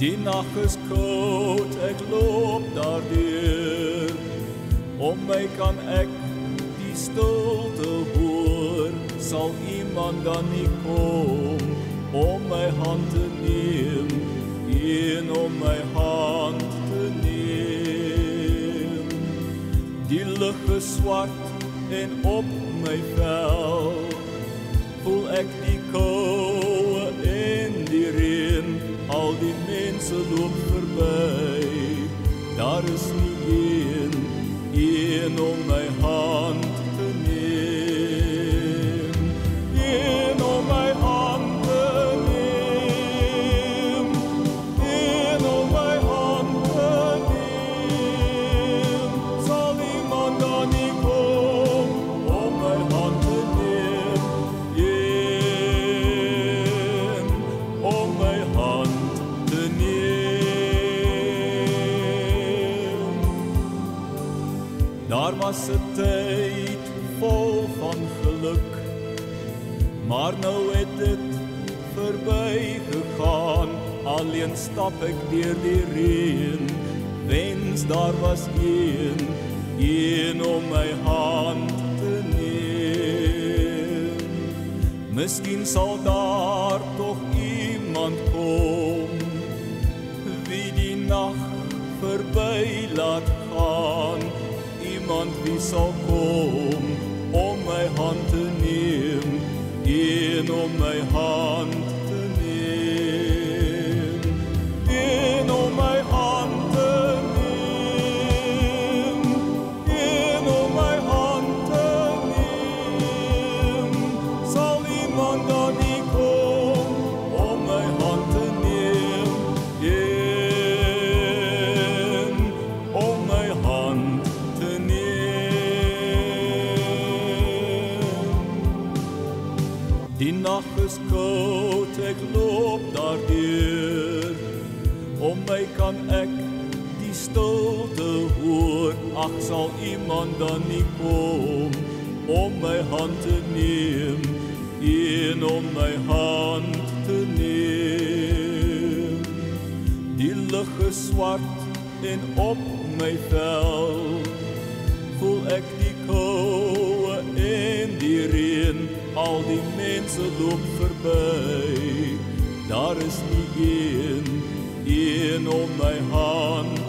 Die nag is koud, ek loop daardeur. Om my kan ek die stilte hoor. Sal iemand dan nie kom om my hand te neem, een om my hand te neem. Die lug is swart en op my vel voel ek die koue en die reën. Al die mense loop verby, daar is nie een om my hand te neem, een om my hand te neem, een om my hand te neem. Sal iemand dan nie kom om my hand te neem, een om my hand te neem. Daar was 'n tyd vol van geluk, maar nou het dit verby gegaan. Alleen stap ek deur die reën, wens daar was een om my hand te neem. Miskien sal daar tog iemand kom, wie die nag verby laat gaan. Iemand wie sal kom om my hand te neem, een om my hand te neem, een om my hand te neem, een om my hand te neem. Sal iemand dan nie kom om my hand te neem, een om my hand te neem. Die nag is koud, ek loop daardeur. Om my kan ek die stilte hoor. Ag, sal iemand dan nie kom om my hand te neem, een om my hand te neem. Die lug is swart en op my vel voel ek die koue en die reën. Al die mense loop verby, daar is nie een om my hand